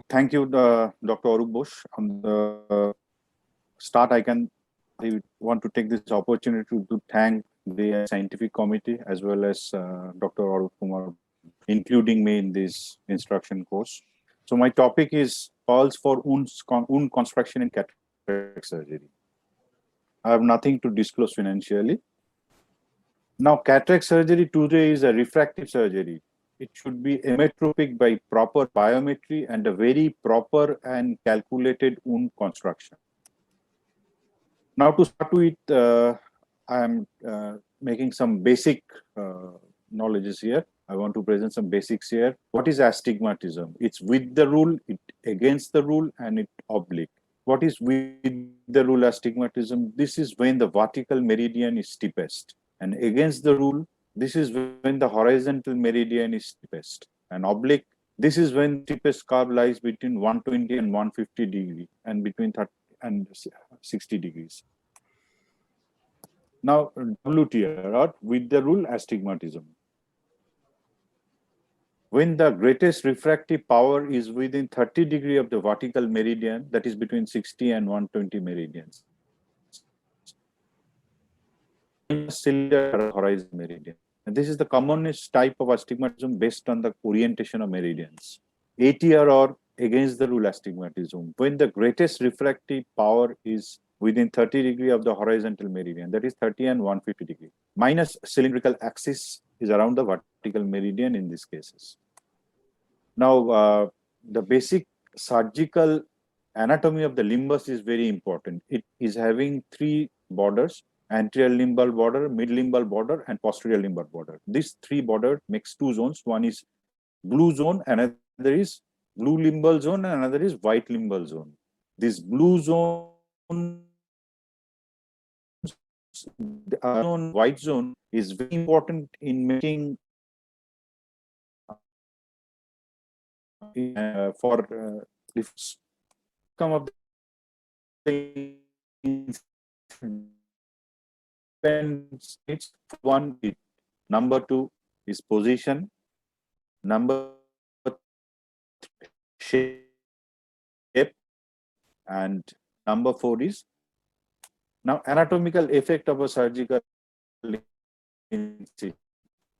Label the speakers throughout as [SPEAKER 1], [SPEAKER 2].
[SPEAKER 1] Thank you, Dr. Arup Bosch. On the start, I want to take this opportunity to thank the scientific committee as well as Dr. Arup Kumar, including me in this instruction course. So my topic is pulse for wound construction in cataract surgery. I have nothing to disclose financially. Now, cataract surgery today is a refractive surgery. It should be emmetropic by proper biometry and a very proper and calculated wound construction. Now, to start with, I am making some basic knowledges here. I want to present some basics here. What is astigmatism? It's with the rule, it against the rule, and it oblique. What is with the rule astigmatism? This is when the vertical meridian is steepest. And against the rule, this is when the horizontal meridian is steepest. And oblique, this is when the steepest curve lies between 120 and 150 degrees and between 30 and 60 degrees. Now, WTR, or with the rule astigmatism. When the greatest refractive power is within 30 degrees of the vertical meridian, that is between 60 and 120 meridians. Cylinder horizon meridian. And this is the commonest type of astigmatism based on the orientation of meridians. ATR or against the rule astigmatism. When the greatest refractive power is within 30 degrees of the horizontal meridian, that is 30 and 150 degrees. Minus cylindrical axis is around the vertical meridian in these cases. Now, the basic surgical anatomy of the limbus is very important. It is having three borders: anterior limbal border, mid limbal border, and posterior limbal border. These three borders makes two zones. One is blue zone, another is blue limbal zone, and another is white limbal zone. This blue zone, white zone is very important in making for some of the one is number two is position, number shape, and number four is now anatomical effect of a surgical incision.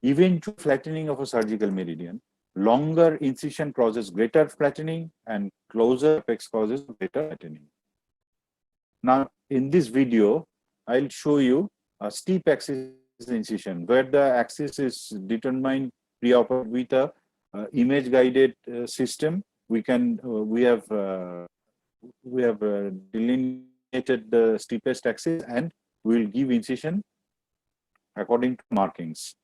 [SPEAKER 1] Even to flattening of a surgical meridian, longer incision causes greater flattening and closer apex causes greater flattening. Now, in this video, I'll show you a steep axis incision where the axis is determined pre-operative with a image guided system. We have delineated the steepest axis and we will give incision according to markings.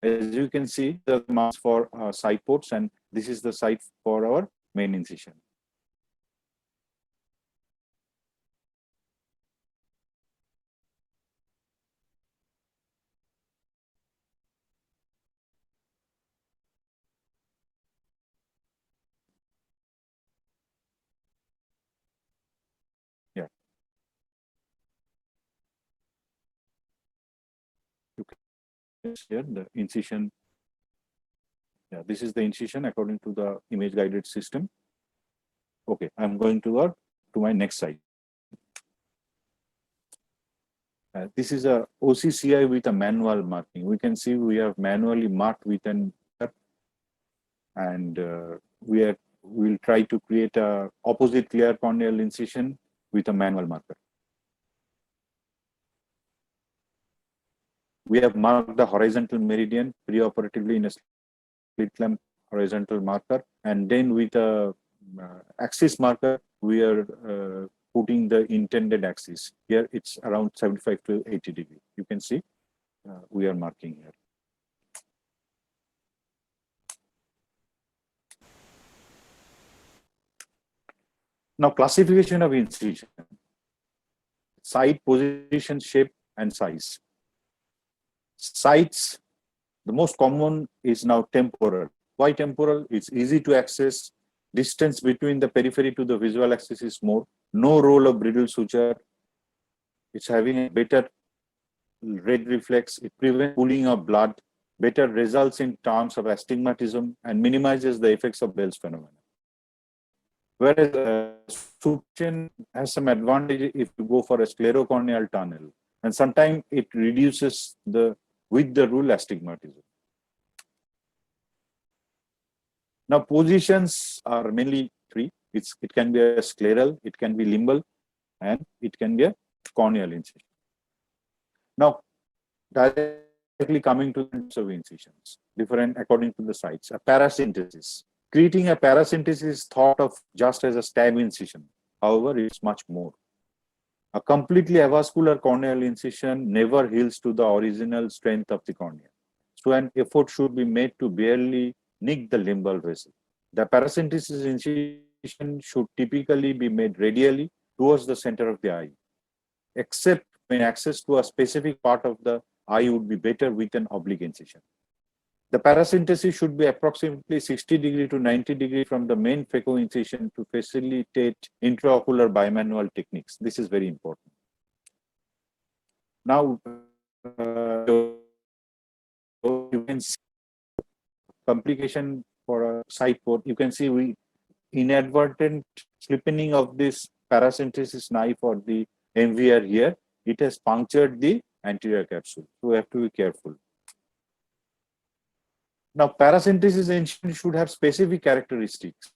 [SPEAKER 1] As you can see, the marks for side ports, and this is the site for our main incision. Yeah. You can see here the incision. Yeah, this is the incision according to the image guided system. Okay, I'm going to my next slide. This is a OCCI with a manual marking. We can see we have manually marked with an, and we'll try to create a opposite clear corneal incision with a manual marker. We have marked the horizontal meridian preoperatively in a slit lamp horizontal marker, and then with a axis marker, we are putting the intended axis. Here it's around 75 to 80 degrees. You can see we are marking here. Now, classification of incision: site, position, shape, and size. Sites, the most common is now temporal. Why temporal? It's easy to access. Distance between the periphery to the visual axis is more. No role of brittle suture. It's having a better red reflex. It prevents pooling of blood. better results in terms of astigmatism, and minimizes the effects of Bell's phenomenon. Whereas suction has some advantage if you go for a sclerocorneal tunnel, and sometimes it reduces the with the rule astigmatism. Now positions are mainly three. It can be a scleral, it can be limbal, and it can be a corneal incision. Now directly coming to the types of incisions, different according to the sites. A paracentesis. Creating a paracentesis is thought of just as a stab incision. However, it's much more. A completely avascular corneal incision never heals to the original strength of the cornea. So an effort should be made to barely nick the limbal vessel. The paracentesis incision should typically be made radially towards the center of the eye, except when access to a specific part of the eye would be better with an oblique incision. The paracentesis should be approximately 60 degree to 90 degree from the main phaco incision to facilitate intraocular bimanual techniques. This is very important. Now, you can see complication for a site port. You can see we inadvertent slipping of this paracentesis knife or the MVR here. It has punctured the anterior capsule. So we have to be careful. Now, paracentesis incision should have specific characteristics,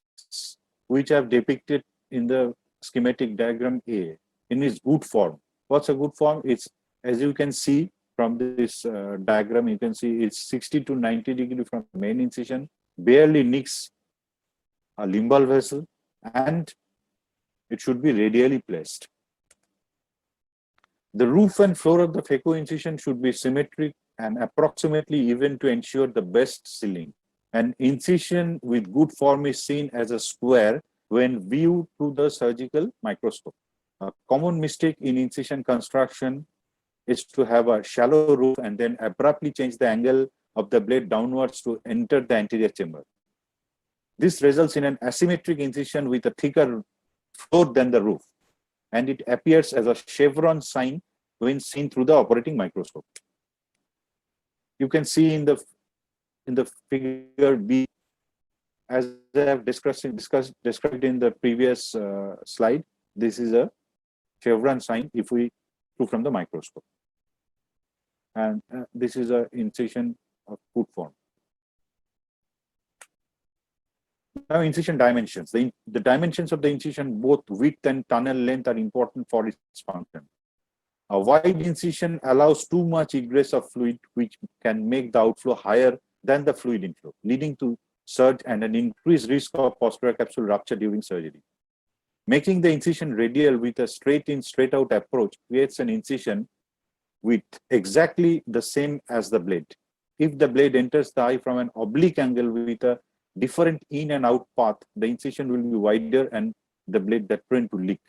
[SPEAKER 1] which I have depicted in the schematic diagram A in its good form. What's a good form? It's, as you can see from this diagram, you can see it's 60 to 90 degree from the main incision, barely nicks a limbal vessel, and it should be radially placed. The roof and floor of the phaco incision should be symmetric and approximately even to ensure the best sealing. An incision with good form is seen as a square when viewed through the surgical microscope. A common mistake in incision construction is to have a shallow roof and then abruptly change the angle of the blade downwards to enter the anterior chamber. This results in an asymmetric incision with a thicker floor than the roof, and it appears as a chevron sign when seen through the operating microscope. You can see in the figure B, as I have described in the previous slide. This is a chevron sign if we look from the microscope, and this is an incision of good form. Now, incision dimensions. The dimensions of the incision, both width and tunnel length, are important for its function. A wide incision allows too much egress of fluid, which can make the outflow higher than the fluid inflow, leading to surge and an increased risk of posterior capsule rupture during surgery. Making the incision radial with a straight-in, straight-out approach creates an incision with exactly the same as the blade. If the blade enters the eye from an oblique angle with a different in and out path, the incision will be wider and the blade that prone to leak.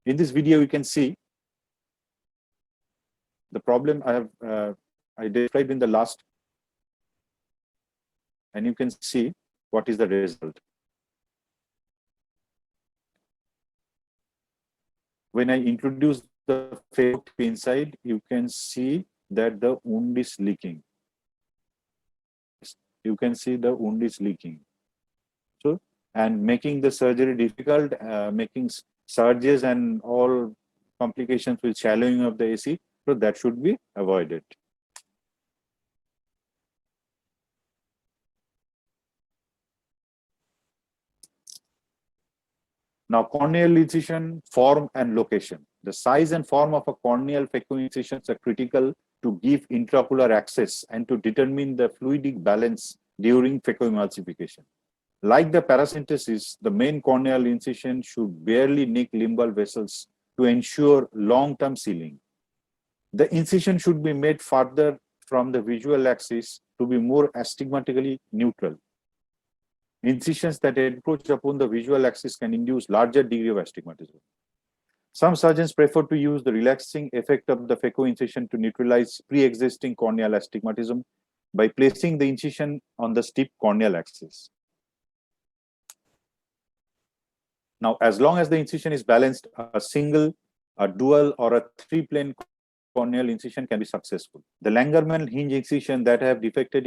[SPEAKER 1] In this video, you can see the problem I described in the last, and you can see what is the result. When I introduce the phaco inside, you can see that the wound is leaking. You can see the wound is leaking. So, and making the surgery difficult, making surges and all complications with shallowing of the AC, so that should be avoided. Now, corneal incision, form and location. The size and form of a corneal phaco incisions are critical to give intraocular access and to determine the fluidic balance during phacoemulsification. Like the paracentesis, the main corneal incision should barely nick limbal vessels to ensure long-term sealing. The incision should be made further from the visual axis to be more astigmatically neutral. Incisions that encroach upon the visual axis can induce larger degree of astigmatism. Some surgeons prefer to use the relaxing effect of the phaco incision to neutralize pre-existing corneal astigmatism by placing the incision on the steep corneal axis. Now, as long as the incision is balanced, a single, a dual, or a three-plane corneal incision can be successful. The Langermann hinge incision that I have depicted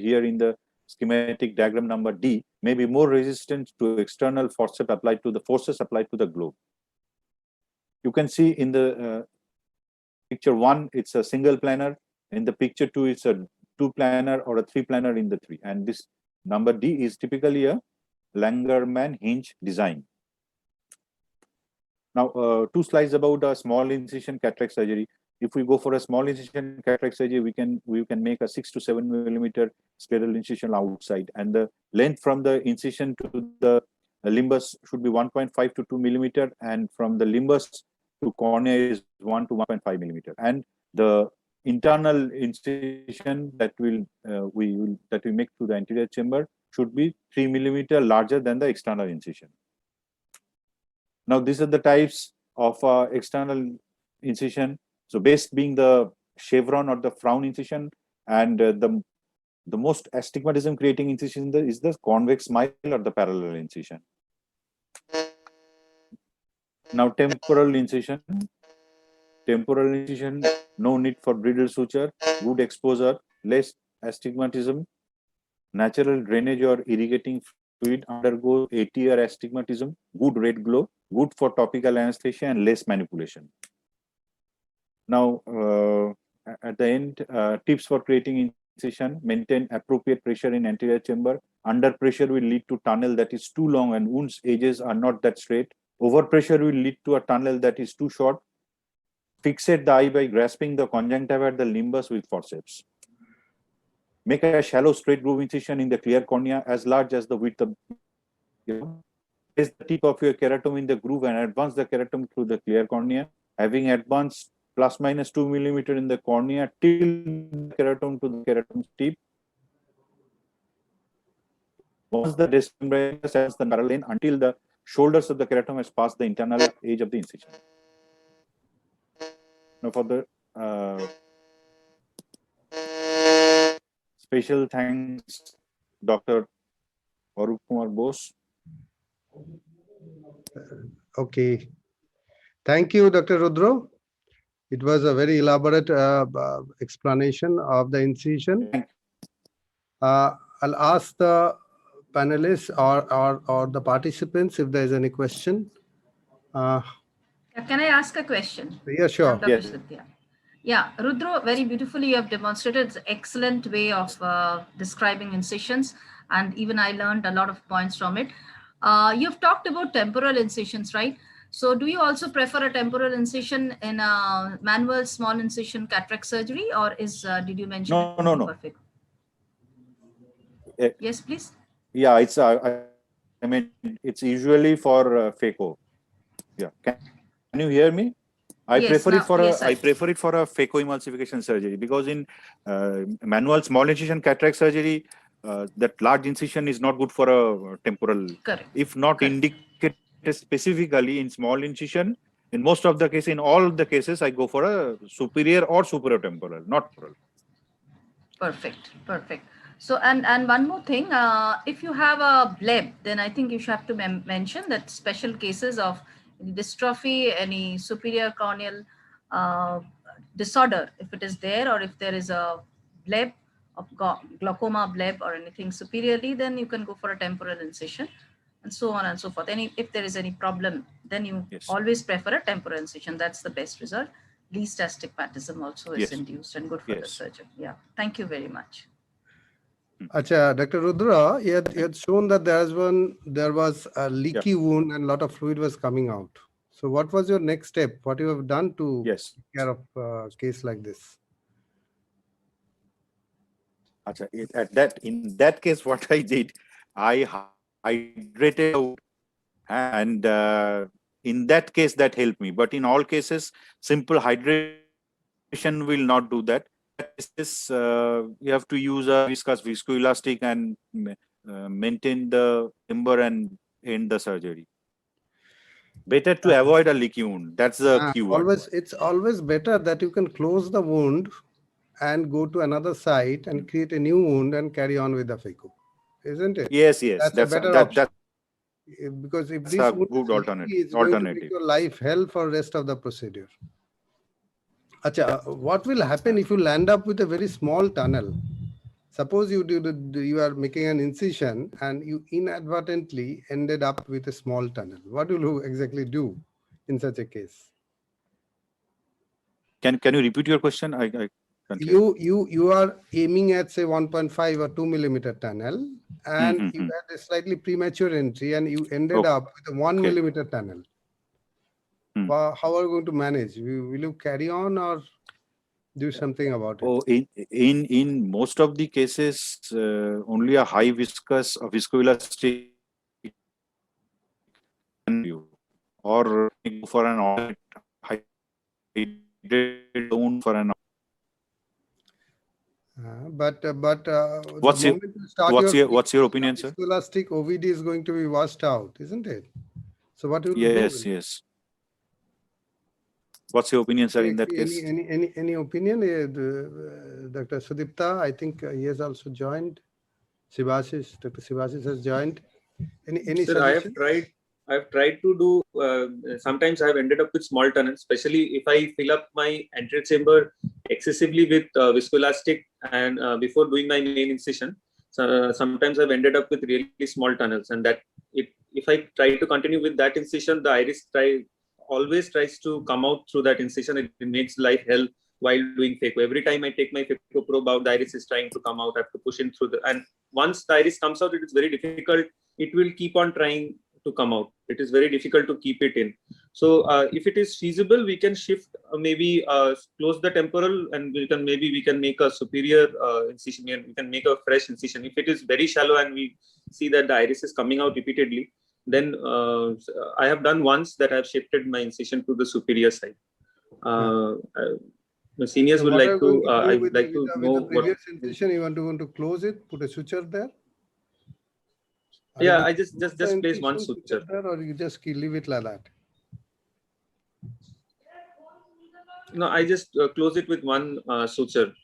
[SPEAKER 1] here in the schematic diagram number D may be more resistant to external forces applied to the globe. You can see in the picture 1, it's a single planar. In the picture 2, it's a 2 planar or a 3 planar in the 3. And this number D is typically a Langermann hinge design. Now, 2 slides about a small incision cataract surgery. If we go for a small incision cataract surgery, we can make a 6 to 7 millimeter scleral incision outside, and the length from the incision to the limbus should be 1.5 to 2 millimeter, and from the limbus to cornea is 1 to 1.5 millimeter. And the internal incision that we make to the anterior chamber should be 3 millimeter larger than the external incision. Now, these are the types of external incision. So, base being the chevron or the frown incision, and the most astigmatism creating incision is the convex smile or the parallel incision. Now, temporal incision. Temporal incision, no need for bridle suture, good exposure, less astigmatism, natural drainage or irrigating fluid, undergo ATR astigmatism, good red glow, good for topical anesthesia, and less manipulation. Now, at the end, tips for creating incision: maintain appropriate pressure in anterior chamber. Under pressure will lead to tunnel that is too long and wounds edges are not that straight. Overpressure will lead to a tunnel that is too short. Fixate the eye by grasping the conjunctiva at the limbus with forceps. Make a shallow straight groove incision in the clear cornea as large as the width of. Place the tip of your keratome in the groove and advance the keratome through the clear cornea, having advanced plus minus 2 millimeter in the cornea till the keratome to the keratome tip. Once the disc membrane sets the parallel until the shoulders of the keratome has passed the internal edge of the incision. Now, for the special thanks, Dr. Arup Kumar Bose.
[SPEAKER 2] Okay. Thank you, Dr. Rudro. It was a very elaborate explanation of the incision. I'll ask the panelists or the participants if there is any question.
[SPEAKER 3] Can I ask a question?
[SPEAKER 2] Yeah, sure.
[SPEAKER 1] Yes.
[SPEAKER 3] Yeah, Rudro, very beautifully you have demonstrated. It's an excellent way of describing incisions, and even I learned a lot of points from it. You've talked about temporal incisions, right? So do you also prefer a temporal incision in a manual small incision cataract surgery, or did you mention?
[SPEAKER 1] No.
[SPEAKER 3] Perfect. Yes, please.
[SPEAKER 1] Yeah, it's I mean, it's usually for phaco. Yeah, can you hear me? I prefer it for a phacoemulsification surgery, because in manual small incision cataract surgery, that large incision is not good for a temporal.
[SPEAKER 3] Correct.
[SPEAKER 1] If not indicated specifically in small incision, in most of the cases, in all the cases, I go for a superior or superior temporal, not temporal.
[SPEAKER 3] Perfect. So, and one more thing, if you have a bleb, then I think you should have to mention that special cases of dystrophy, any superior corneal disorder, if it is there, or if there is a bleb of glaucoma bleb or anything superiorly, then you can go for a temporal incision, and so on and so forth. If there is any problem, then you always prefer a temporal incision. That's the best result. Least astigmatism also is induced and good for the surgeon. Yeah, thank you very much.
[SPEAKER 2] Acha, Dr. Rudra, you had shown that there was a leaky wound and a lot of fluid was coming out. So what was your next step? What you have done to take care of a case like this?
[SPEAKER 1] Acha, in that case, what I did, I hydrated out, and in that case that helped me. But in all cases, simple hydration will not do that. You have to use a viscous viscoelastic and maintain the timber and end the surgery. Better to avoid a leaky wound. That's the keyword.
[SPEAKER 2] It's always better that you can close the wound and go to another site and create a new wound and carry on with the phaco, isn't it?
[SPEAKER 1] Yes.
[SPEAKER 2] That's a better option. Because if this
[SPEAKER 1] a
[SPEAKER 2] wound
[SPEAKER 1] good alternative,
[SPEAKER 2] it's going to make your life hell for the rest of the procedure. Acha, what will happen if you land up with a very small tunnel? Suppose you are making an incision and you inadvertently ended up with a small tunnel. What will you exactly do in such a case?
[SPEAKER 1] Can you repeat your question? I can't hear.
[SPEAKER 2] You are aiming at say 1.5 or 2 millimeter tunnel, and you
[SPEAKER 1] Mhm.
[SPEAKER 2] had a slightly premature entry and you ended
[SPEAKER 1] Okay.
[SPEAKER 2] up with a 1 millimeter tunnel.
[SPEAKER 1] Hmm.
[SPEAKER 2] How are you going to manage? Will you carry on or do something about it?
[SPEAKER 1] Oh, in most of the cases, only a high viscous viscoelastic can you, or go for an alternate hydrated zone for an.
[SPEAKER 2] But the
[SPEAKER 1] What's your
[SPEAKER 2] moment you start your
[SPEAKER 1] what's your opinion, sir?
[SPEAKER 2] viscoelastic OVD is going to be washed out, isn't it? So what will you do?
[SPEAKER 1] Yes, yes. What's your opinion, sir, in that case?
[SPEAKER 2] Any opinion, Dr. Sudipta? I think he has also joined. Shivashish, Dr. Shivashish has joined. Any
[SPEAKER 4] Sir,
[SPEAKER 2] suggestion?
[SPEAKER 4] I've tried to do, sometimes I've ended up with small tunnels, especially if I fill up my anterior chamber excessively with viscoelastic and before doing my main incision. So, sometimes I've ended up with really small tunnels, and that if I try to continue with that incision, the iris always tries to come out through that incision. It makes life hell while doing phaco. Every time I take my phaco probe out, the iris is trying to come out. I have to push in through and once the iris comes out, it is very difficult. It will keep on trying to come out. It is very difficult to keep it in. So if it is feasible, we can shift, maybe close the temporal, and we can make a superior incision. We can make a fresh incision. If it is very shallow and we see that the iris is coming out repeatedly, then I have done once that I have shifted my incision to the superior side. The seniors
[SPEAKER 2] So
[SPEAKER 4] would
[SPEAKER 2] what are
[SPEAKER 4] like
[SPEAKER 2] you
[SPEAKER 4] to,
[SPEAKER 2] going to
[SPEAKER 4] I
[SPEAKER 2] do
[SPEAKER 4] would
[SPEAKER 2] with
[SPEAKER 4] like to know
[SPEAKER 2] the
[SPEAKER 4] what.
[SPEAKER 2] previous incision? You want to close it, put a suture there? Are you
[SPEAKER 4] Yeah,
[SPEAKER 2] going
[SPEAKER 4] I
[SPEAKER 2] to
[SPEAKER 4] just
[SPEAKER 2] close the
[SPEAKER 4] place one
[SPEAKER 2] incision,
[SPEAKER 4] suture.
[SPEAKER 2] there, or you just leave it like that?
[SPEAKER 4] No, I just close it with one suture.